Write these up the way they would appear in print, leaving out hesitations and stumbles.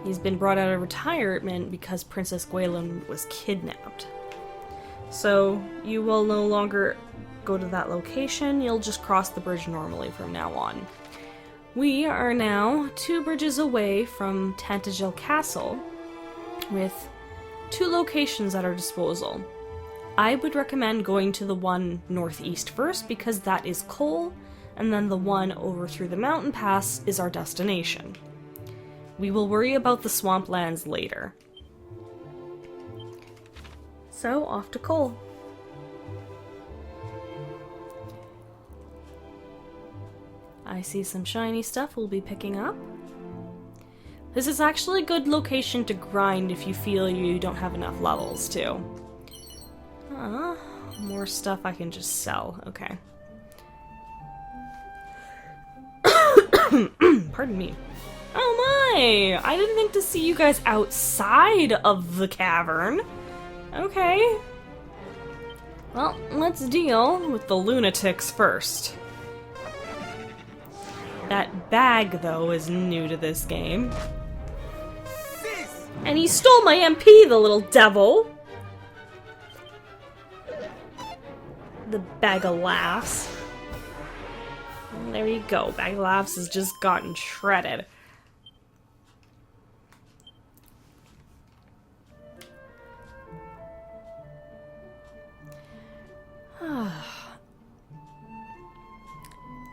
He's been brought out of retirement because Princess Gwalin was kidnapped. So you will no longer go to that location, you'll just cross the bridge normally from now on. We are now 2 bridges away from Tantagel Castle, with 2 locations at our disposal. I would recommend going to the one northeast first, because that is Kol, and then the one over through the mountain pass is our destination. We will worry about the swamplands later. So, off to Kol. I see some shiny stuff we'll be picking up. This is actually a good location to grind if you feel you don't have enough levels, too. More stuff I can just sell. Okay. Pardon me. Oh my! I didn't think to see you guys outside of the cavern. Okay. Well, let's deal with the lunatics first. That bag, though, is new to this game. And he stole my MP, the little devil! The bag of laughs. And there you go, bag of laughs has just gotten shredded.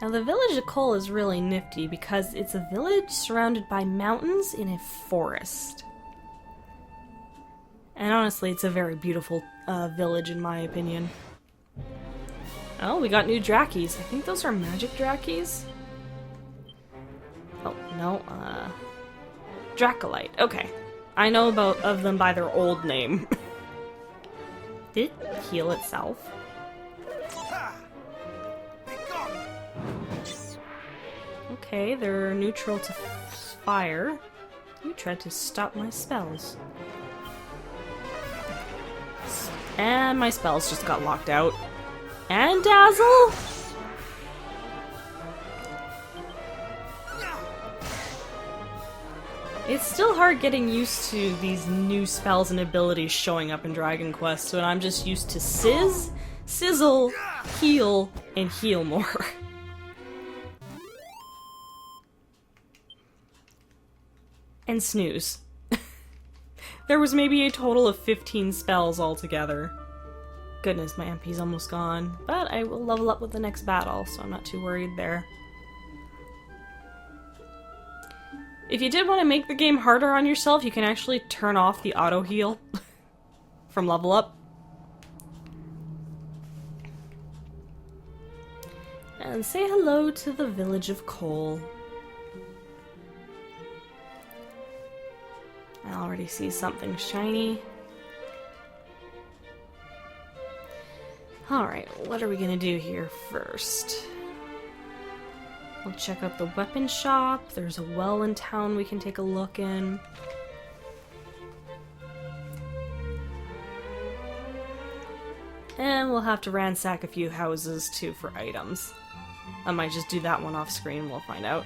Now the Village of Kol is really nifty because it's a village surrounded by mountains in a forest. And honestly, it's a very beautiful village in my opinion. Oh, we got new Drakis. I think those are magic Drakis? Oh, no, Dracolite. Okay. I know of them by their old name. Did it heal itself? Okay, they're neutral to fire. You tried to stop my spells. And my spells just got locked out. And Dazzle? It's still hard getting used to these new spells and abilities showing up in Dragon Quest when I'm just used to sizz, sizzle, heal, and heal more. And snooze. There was maybe a total of 15 spells altogether. Goodness, my MP's almost gone. But I will level up with the next battle, so I'm not too worried there. If you did want to make the game harder on yourself, you can actually turn off the auto heal from level up. And say hello to the Village of Kol. I already see something shiny. Alright, what are we gonna do here first? We'll check out the weapon shop. There's a well in town we can take a look in. And we'll have to ransack a few houses too for items. I might just do that one off screen, we'll find out.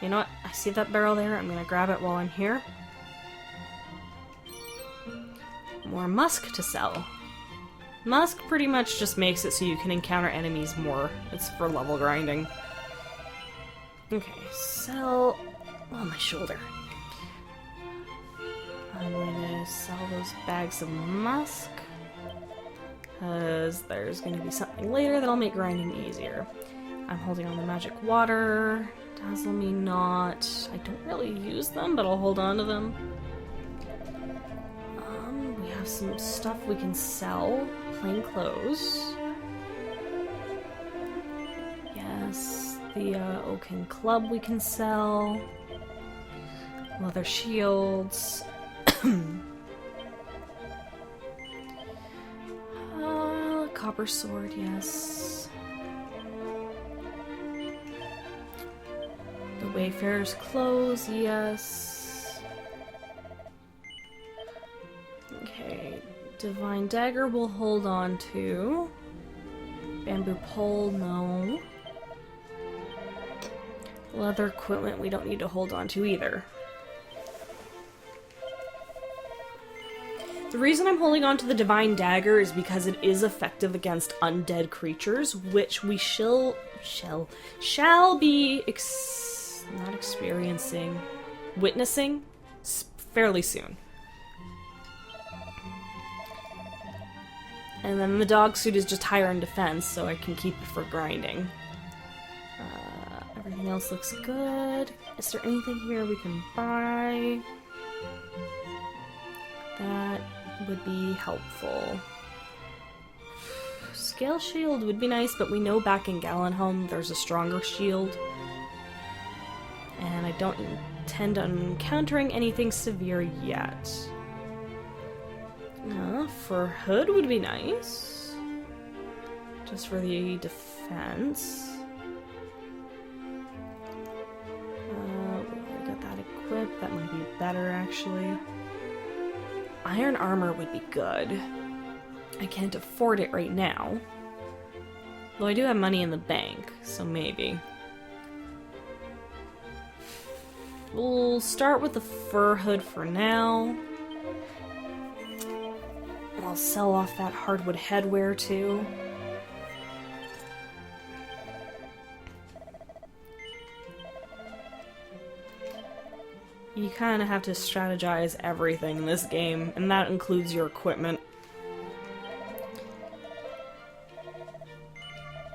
You know what? I see that barrel there. I'm gonna grab it while I'm here. More musk to sell. Musk pretty much just makes it so you can encounter enemies more. It's for level grinding. Okay, sell... Oh, my shoulder. I'm gonna sell those bags of musk. Because there's gonna be something later that'll make grinding easier. I'm holding on to magic water. Dazzle me not. I don't really use them, but I'll hold on to them. We have some stuff we can sell. Plain clothes. Yes, the oaken club we can sell. Leather shields. Copper sword, yes. The Wayfarer's clothes, yes. Okay, Divine Dagger we'll hold on to. Bamboo pole, no. Leather equipment we don't need to hold on to either. The reason I'm holding on to the Divine Dagger is because it is effective against undead creatures, which we shall be not experiencing, witnessing fairly soon. And then the dog suit is just higher in defense, so I can keep it for grinding. Everything else looks good. Is there anything here we can buy? That would be helpful. Scale shield would be nice, but we know back in Galenholm there's a stronger shield. And I don't intend on encountering anything severe yet. For hood would be nice. Just for the defense. We got that equipped. That might be better, actually. Iron armor would be good. I can't afford it right now. Though I do have money in the bank, so maybe. We'll start with the fur hood for now. I'll sell off that hardwood headwear too. You kind of have to strategize everything in this game, and that includes your equipment.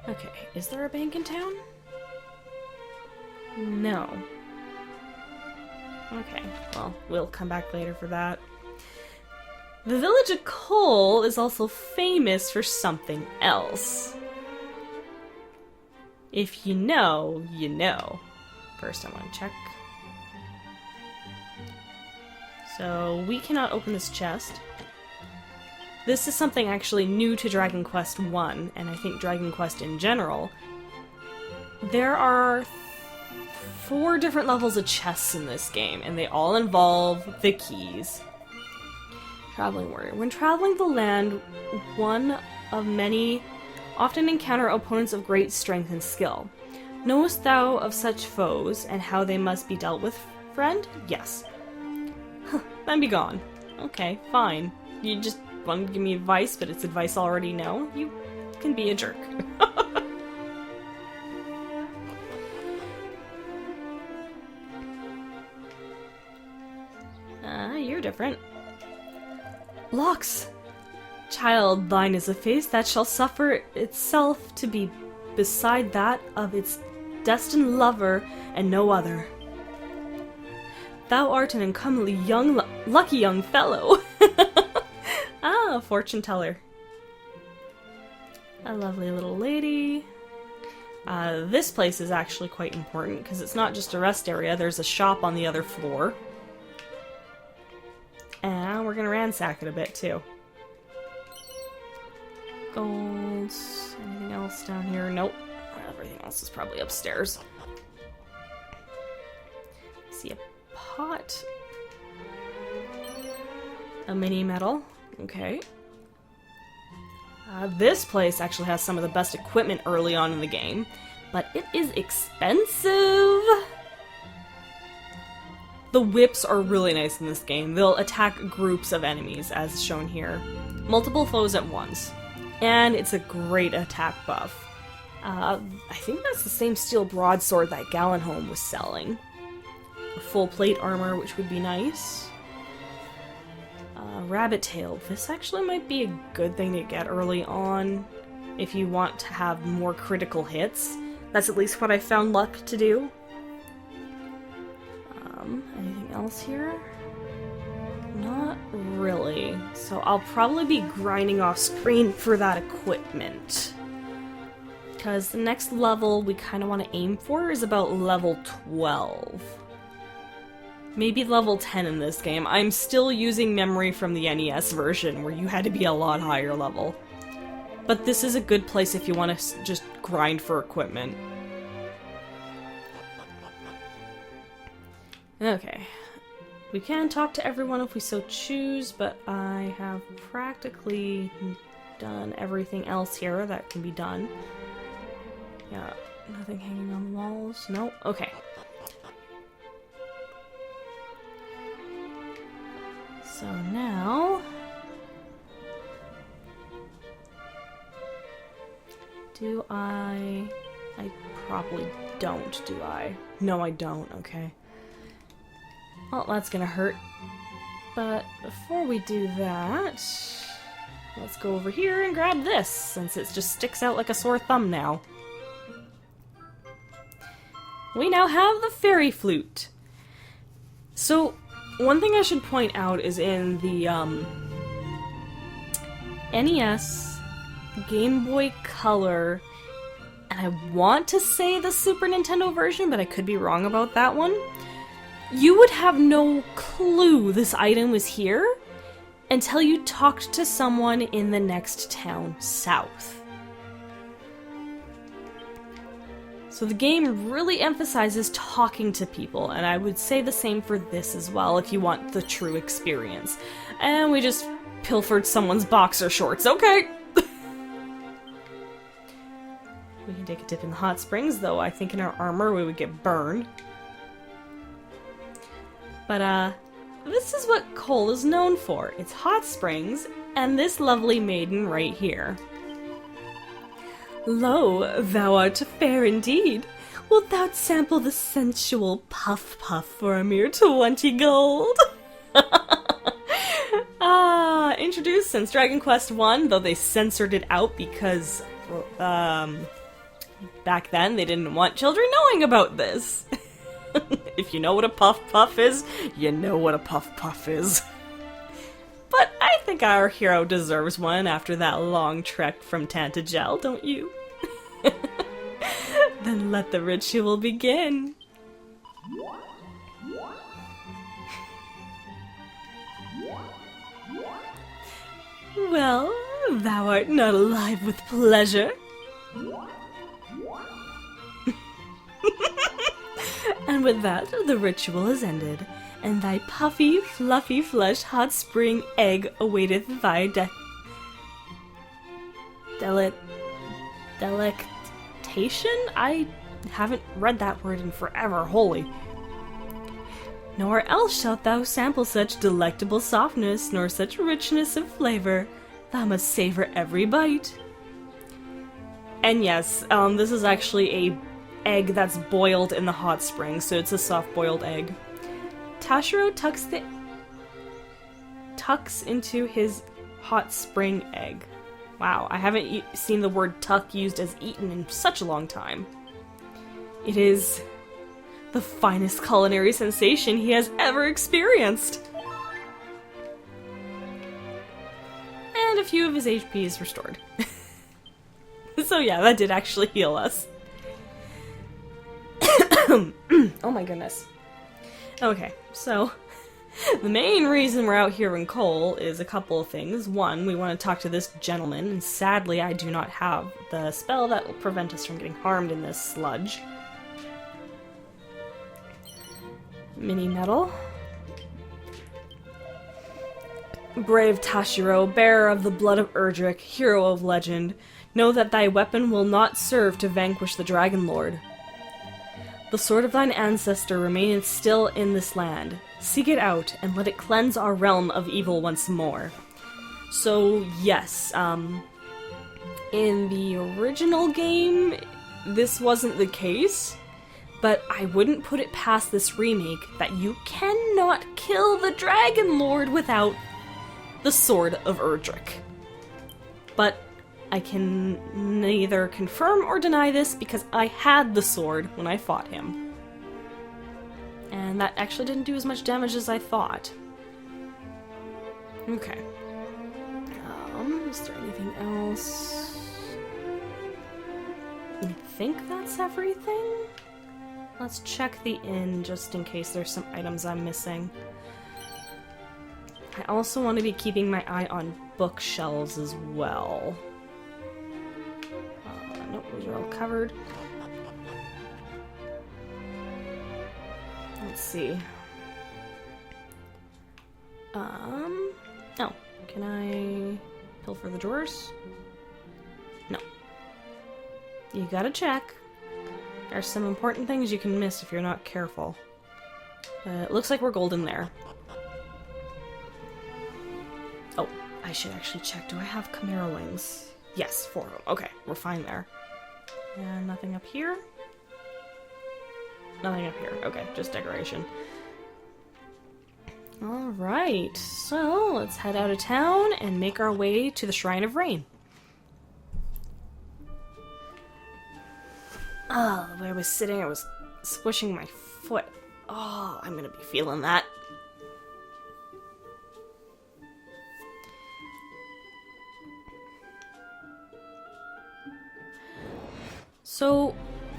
Okay, is there a bank in town? No. Okay, well, we'll come back later for that. The Village of Kol is also famous for something else. If you know, you know. First I want to check. So, we cannot open this chest. This is something actually new to Dragon Quest I, and I think Dragon Quest in general. There are 4 different levels of chests in this game, and they all involve the keys. Traveling warrior. When traveling the land, one of many often encounter opponents of great strength and skill. Knowest thou of such foes, and how they must be dealt with, friend? Yes. Then be gone. Okay, fine. You just want to give me advice, but it's advice I already know? You can be a jerk. You're different. Locks! Child, thine is a face that shall suffer itself to be beside that of its destined lover and no other. Thou art an uncomely young, lucky young fellow. Ah, fortune teller. A lovely little lady. This place is actually quite important because it's not just a rest area. There's a shop on the other floor. And we're gonna ransack it a bit too. Golds. Anything else down here? Nope. Everything else is probably upstairs. See a pot. A mini medal. Okay. This place actually has some of the best equipment early on in the game, but it is expensive. The whips are really nice in this game. They'll attack groups of enemies, as shown here. Multiple foes at once. And it's a great attack buff. I think that's the same steel broadsword that Galenholm was selling. A full plate armor, which would be nice. Rabbit tail. This actually might be a good thing to get early on if you want to have more critical hits. That's at least what I found luck to do. Anything else here? Not really. So I'll probably be grinding off screen for that equipment. Because the next level we kind of want to aim for is about level 12. Maybe level 10 in this game. I'm still using memory from the NES version where you had to be a lot higher level. But this is a good place if you want to just grind for equipment. Okay. We can talk to everyone if we so choose, but I have practically done everything else here that can be done. Yeah, nothing hanging on the walls. Nope. Okay. So now, Do I? I probably don't, do I? No, I don't, okay. Well, that's gonna hurt. But before we do that, let's go over here and grab this, since it just sticks out like a sore thumb now. We now have the fairy flute. So, one thing I should point out is in the NES, Game Boy Color, and I want to say the Super Nintendo version, but I could be wrong about that one, you would have no clue this item was here until you talked to someone in the next town south. So the game really emphasizes talking to people, and I would say the same for this as well if you want the true experience. And we just pilfered someone's boxer shorts, okay! We can take a dip in the hot springs, though I think in our armor we would get burned. But, this is what Kol is known for. It's hot springs, and this lovely maiden right here. Lo, thou art fair indeed. Wilt thou sample the sensual puff puff for a mere 20 gold? Introduced since Dragon Quest I, though they censored it out because, back then they didn't want children knowing about this. If you know what a puff puff is, you know what a puff puff is. But I think our hero deserves one after that long trek from Tantagel, don't you? Then let the ritual begin. Well, thou art not alive with pleasure. And with that, the ritual is ended, and thy puffy, fluffy flesh hot spring egg awaiteth thy delectation? I haven't read that word in forever, holy. Nor else shalt thou sample such delectable softness, nor such richness of flavor. Thou must savor every bite. And yes, this is actually a egg that's boiled in the hot spring, so it's a soft-boiled egg. Tashiro tucks into his hot spring egg. Wow, I haven't seen the word tuck used as eaten in such a long time. It is the finest culinary sensation he has ever experienced. And a few of his HP is restored. So yeah, that did actually heal us. Oh my goodness. Okay, so the main reason we're out here in Kol is a couple of things. One, we want to talk to this gentleman, and sadly I do not have the spell that will prevent us from getting harmed in this sludge. Mini medal. Brave Tashiro, bearer of the blood of Erdrick, hero of legend, know that thy weapon will not serve to vanquish the Dragon Lord. The sword of thine ancestor remaineth still in this land. Seek it out, and let it cleanse our realm of evil once more. So, yes, in the original game, this wasn't the case, but I wouldn't put it past this remake that you cannot kill the Dragon Lord without the Sword of Erdrick. But I can neither confirm or deny this because I had the sword when I fought him. And that actually didn't do as much damage as I thought. Okay. Is there anything else? I think that's everything. Let's check the inn just in case there's some items I'm missing. I also want to be keeping my eye on bookshelves as well. Nope, those are all covered. Let's see. Oh, can I pilfer the drawers? No. You gotta check. There's some important things you can miss if you're not careful. It looks like we're golden there. Oh, I should actually check. Do I have chimera wings? Yes, 4 of them. Okay, we're fine there. And nothing up here? Nothing up here. Okay, just decoration. Alright, so let's head out of town and make our way to the Shrine of Rain. Oh, the way I was sitting, I was squishing my foot. Oh, I'm gonna be feeling that. So,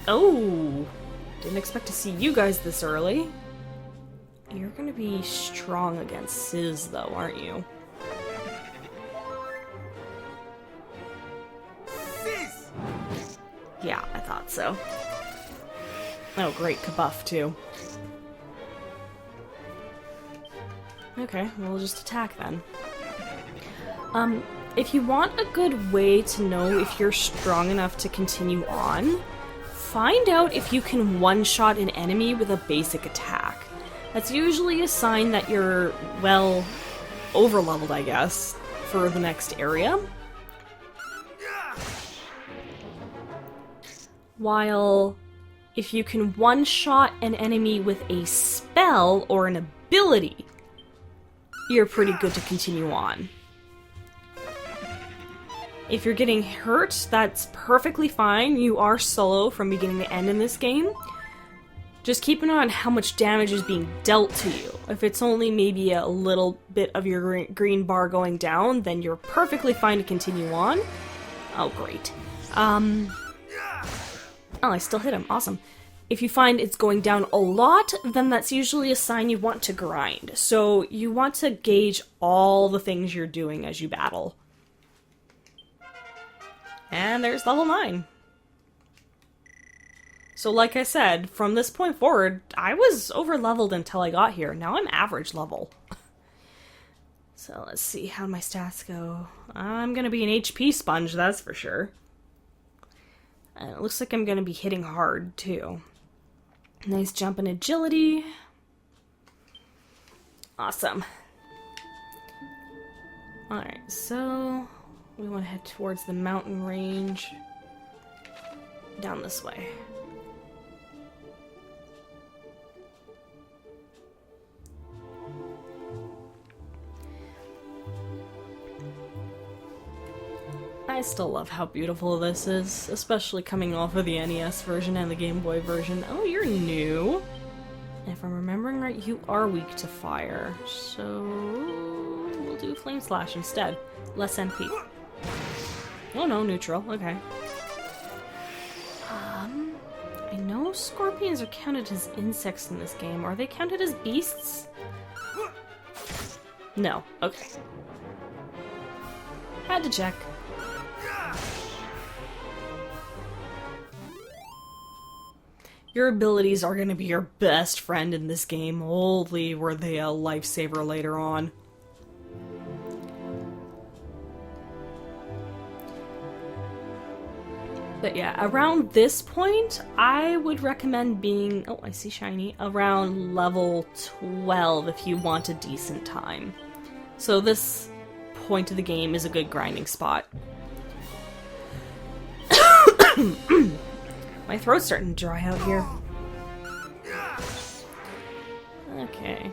oh, didn't expect to see you guys this early. You're gonna be strong against Sizz, though, aren't you? Sizz! Yeah, I thought so. Oh, great, Kabuff, too. Okay, we'll just attack then. If you want a good way to know if you're strong enough to continue on, find out if you can one-shot an enemy with a basic attack. That's usually a sign that you're, well, over-leveled, I guess, for the next area. While, if you can one-shot an enemy with a spell or an ability, you're pretty good to continue on. If you're getting hurt, that's perfectly fine. You are solo from beginning to end in this game. Just keep an eye on how much damage is being dealt to you. If it's only maybe a little bit of your green bar going down, then you're perfectly fine to continue on. Oh, great. Oh, I still hit him. Awesome. If you find it's going down a lot, then that's usually a sign you want to grind. So you want to gauge all the things you're doing as you battle. And there's level 9. So like I said, from this point forward, I was over-leveled until I got here. Now I'm average level. So let's see how my stats go. I'm gonna be an HP sponge, that's for sure. And it looks like I'm gonna be hitting hard, too. Nice jump in agility. Awesome. Alright, so we want to head towards the mountain range. Down this way. I still love how beautiful this is, especially coming off of the NES version and the Game Boy version. Oh, you're new. If I'm remembering right, you are weak to fire, so we'll do Flame Slash instead. Less MP. Oh no, neutral. Okay. I know scorpions are counted as insects in this game. Are they counted as beasts? No. Okay. Had to check. Your abilities are going to be your best friend in this game. Holy, were they a lifesaver later on. But yeah, around this point, I would recommend being, oh, I see shiny, around level 12 if you want a decent time. So this point of the game is a good grinding spot. My throat's starting to dry out here. Okay.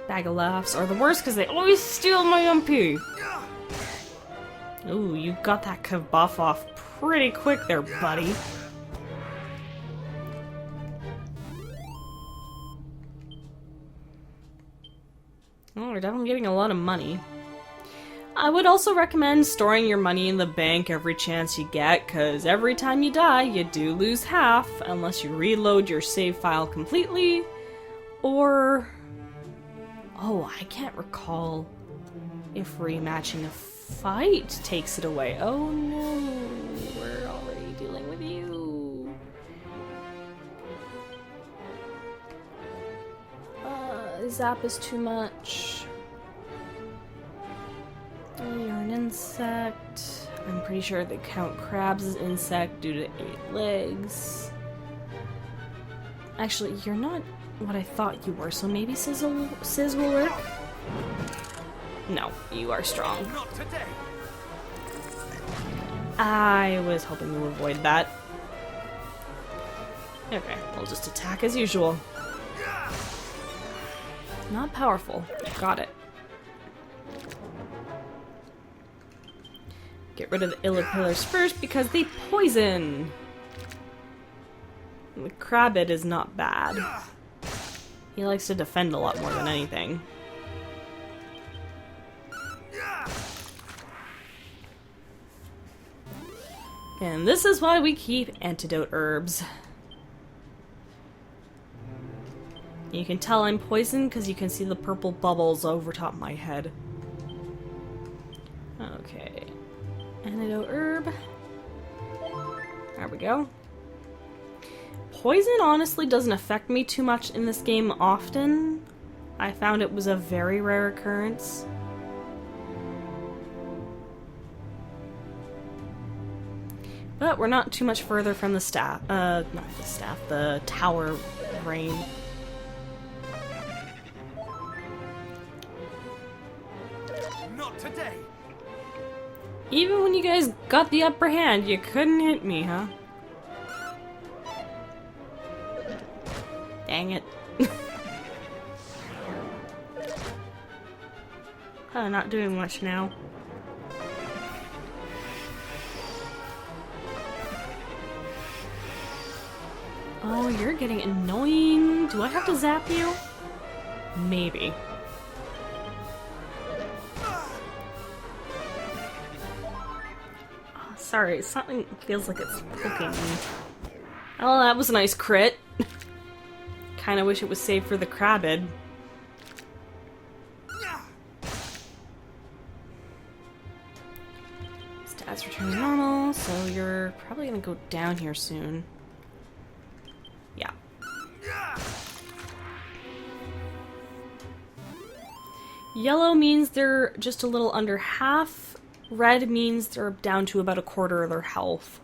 Bag of Laughs are the worst because they always steal my MP. Ooh, you got that Kabuff off pretty quick there, buddy. Oh, we're definitely getting a lot of money. I would also recommend storing your money in the bank every chance you get, because every time you die, you do lose half, unless you reload your save file completely, or... oh, I can't recall if rematching a fight takes it away. Oh no, we're already dealing with you. Zap is too much. Oh, you're an insect. I'm pretty sure they count crabs as insect due to 8 legs. Actually, you're not what I thought you were, so maybe Sizz will work? No, you are strong. Not today. I was hoping to avoid that. Okay, we'll just attack as usual. Not powerful. Got it. Get rid of the iller pillars first because they poison. The Crabbit is not bad. He likes to defend a lot more than anything. And this is why we keep antidote herbs. You can tell I'm poisoned because you can see the purple bubbles over top my head. Okay. Antidote herb. There we go. Poison honestly doesn't affect me too much in this game often. I found it was a very rare occurrence. But we're not too much further from the the tower rain. Not today. Even when you guys got the upper hand, you couldn't hit me, huh? Dang it. Oh, not doing much now. Oh, you're getting annoying. Do I have to zap you? Maybe. Oh, sorry, something feels like it's poking me. Oh, that was a nice crit. Kinda wish it was saved for the Crabbid. Stats return to normal, so you're probably gonna go down here soon. Yeah. Yellow means they're just a little under half. Red means they're down to about a quarter of their health.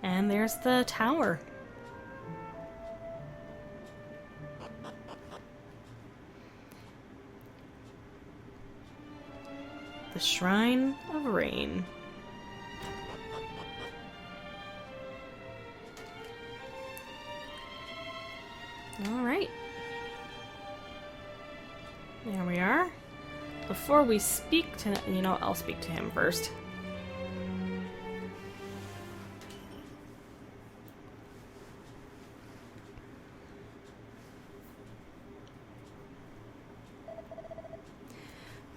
And there's the tower. The Shrine of Rain. Alright. There we are. Before we speak to... You know what? I'll speak to him first.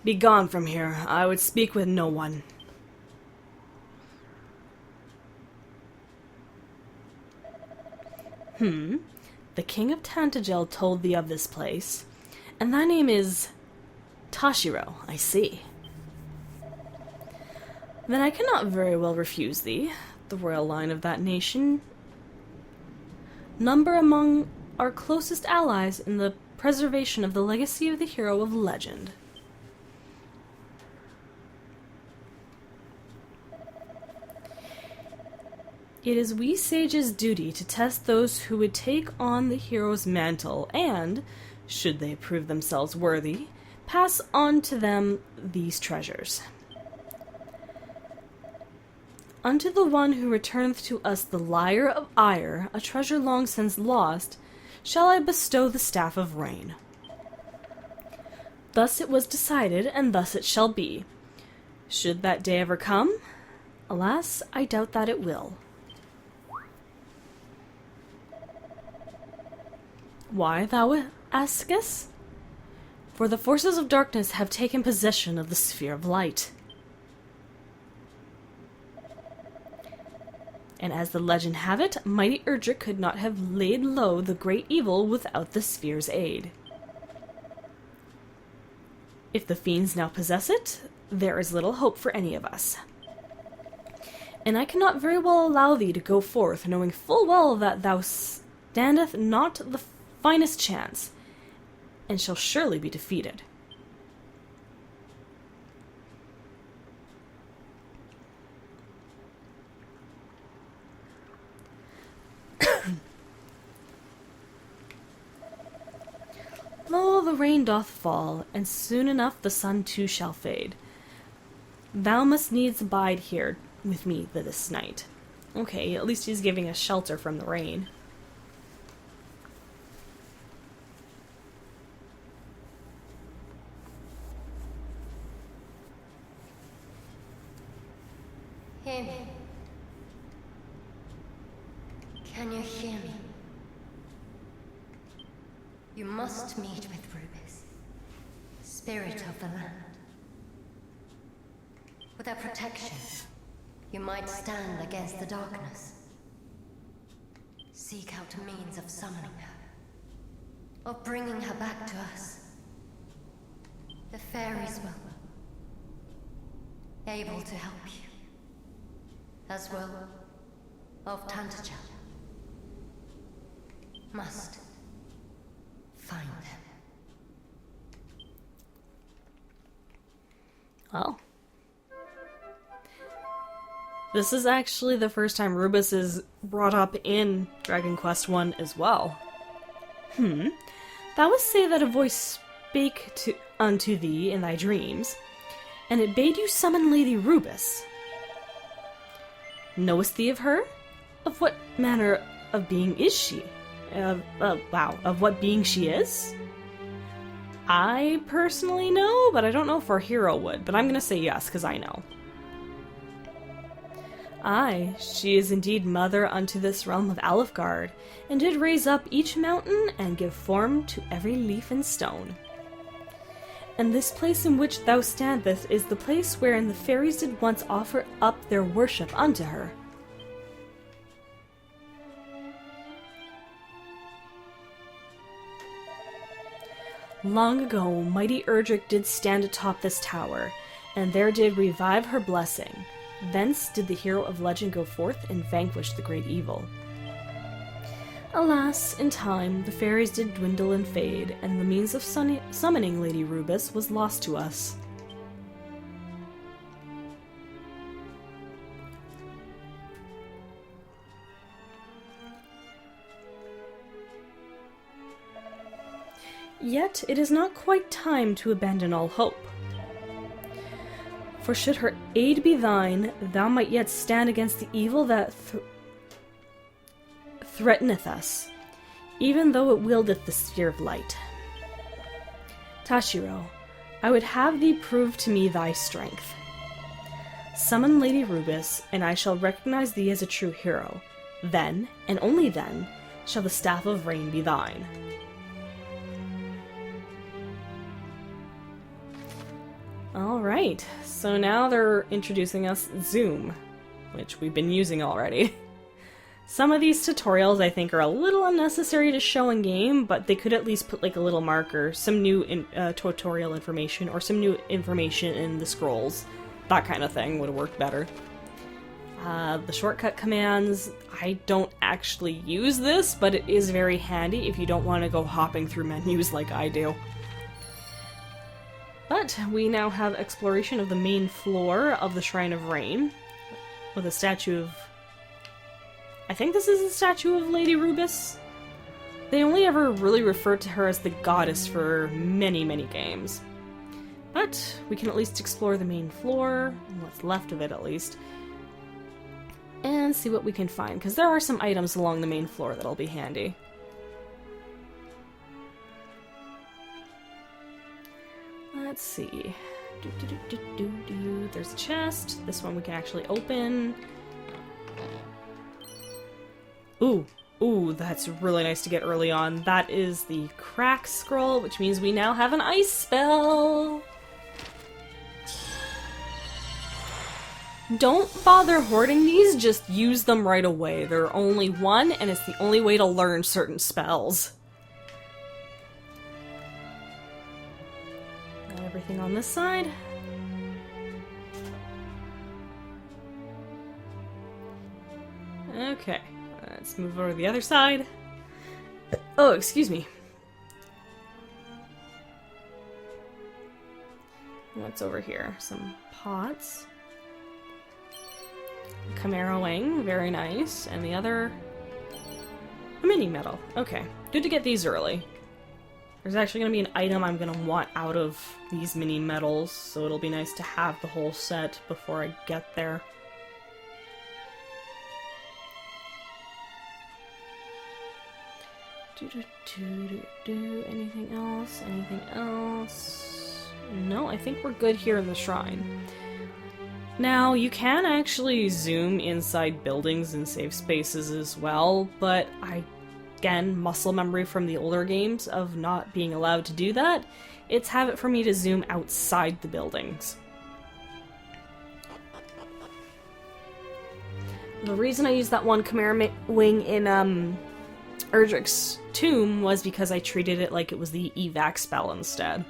Be gone from here. I would speak with no one. The king of Tantagel told thee of this place, and thy name is Tashiro, I see. Then I cannot very well refuse thee, the royal line of that nation. Number among our closest allies in the preservation of the legacy of the hero of legend. It is we sages' duty to test those who would take on the hero's mantle and, should they prove themselves worthy, pass on to them these treasures. Unto the one who returneth to us the lyre of ire, a treasure long since lost, shall I bestow the staff of rain. Thus it was decided, and thus it shall be. Should that day ever come? Alas, I doubt that it will. Why, thou askest? For the forces of darkness have taken possession of the sphere of light. And as the legend have it, mighty Erdrick could not have laid low the great evil without the sphere's aid. If the fiends now possess it, there is little hope for any of us. And I cannot very well allow thee to go forth, knowing full well that thou standeth not the finest chance, and shall surely be defeated. Lo, the rain doth fall, and soon enough the sun too shall fade. Thou must needs abide here with me this night. Okay, at least he's giving us shelter from the rain. Hear me. Can you hear me? You must meet with Rubis, spirit of the land. With her protection, you might stand against the darkness. Seek out a means of summoning her, of bringing her back to us. The fairies will able to help you, as well of Tantachel. Must find them. Well, this is actually the first time Rubis is brought up in Dragon Quest I as well. Thou wouldst say that a voice spake unto thee in thy dreams, and it bade you summon Lady Rubis. Knowest thee of her? Of what manner of being is she? Of what being she is? I personally know, but I don't know if our hero would, but I'm gonna say yes, because I know. Aye, she is indeed mother unto this realm of Alefgard, and did raise up each mountain and give form to every leaf and stone. And this place in which thou standest is the place wherein the fairies did once offer up their worship unto her. Long ago, mighty Erdrick did stand atop this tower, and there did revive her blessing. Thence did the hero of legend go forth and vanquish the great evil. Alas, in time, the fairies did dwindle and fade, and the means of summoning Lady Rubis was lost to us. Yet it is not quite time to abandon all hope. For should her aid be thine, thou might yet stand against the evil that threateneth us, even though it wieldeth the sphere of light. Tashiro, I would have thee prove to me thy strength. Summon Lady Rubis, and I shall recognize thee as a true hero. Then, and only then, shall the Staff of Rain be thine. Alright, so now they're introducing us Zoom, which we've been using already. Some of these tutorials I think are a little unnecessary to show in game, but they could at least put like a little marker, some new tutorial information, or some new information in the scrolls. That kind of thing would have worked better. The shortcut commands, I don't actually use this, but it is very handy if you don't want to go hopping through menus like I do. But we now have exploration of the main floor of the Shrine of Rain, with a statue of... I think this is a statue of Lady Rubis. They only ever really referred to her as the goddess for many, many games. But we can at least explore the main floor, what's left of it at least, and see what we can find, because there are some items along the main floor that'll be handy. Let's see. There's a chest. This one we can actually open. Ooh, that's really nice to get early on. That is the crack scroll, which means we now have an ice spell. Don't bother hoarding these, just use them right away. They're only one, and it's the only way to learn certain spells. Everything on this side. Okay, let's move over to the other side. Oh, excuse me. What's over here? Some pots. Chimera wing, very nice. And the other... a mini medal. Okay, good to get these early. There's actually going to be an item I'm going to want out of these mini medals, so it'll be nice to have the whole set before I get there. Anything else? Anything else? No, I think we're good here in the shrine. Now, you can actually zoom inside buildings and safe spaces as well, but again, muscle memory from the older games of not being allowed to do that, it's habit for me to zoom outside the buildings. The reason I used that one Chimera wing in Erdrick's tomb was because I treated it like it was the evac spell instead.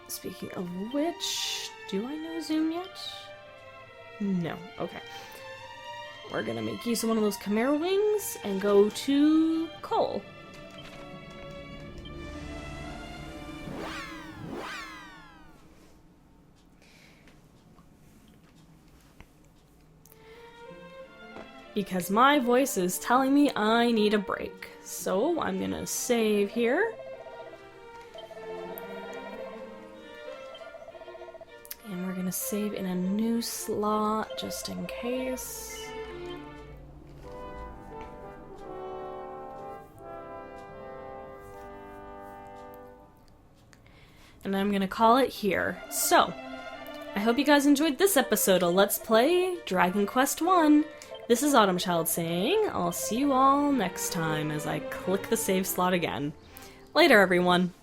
Speaking of which, do I know zoom yet? No. Okay. We're gonna make use of one of those Chimera wings and go to Kol. Because my voice is telling me I need a break. So I'm gonna save here. And we're gonna save in a new slot just in case. And I'm gonna call it here. So, I hope you guys enjoyed this episode of Let's Play Dragon Quest I. This is Autumn Child saying, I'll see you all next time as I click the save slot again. Later, everyone.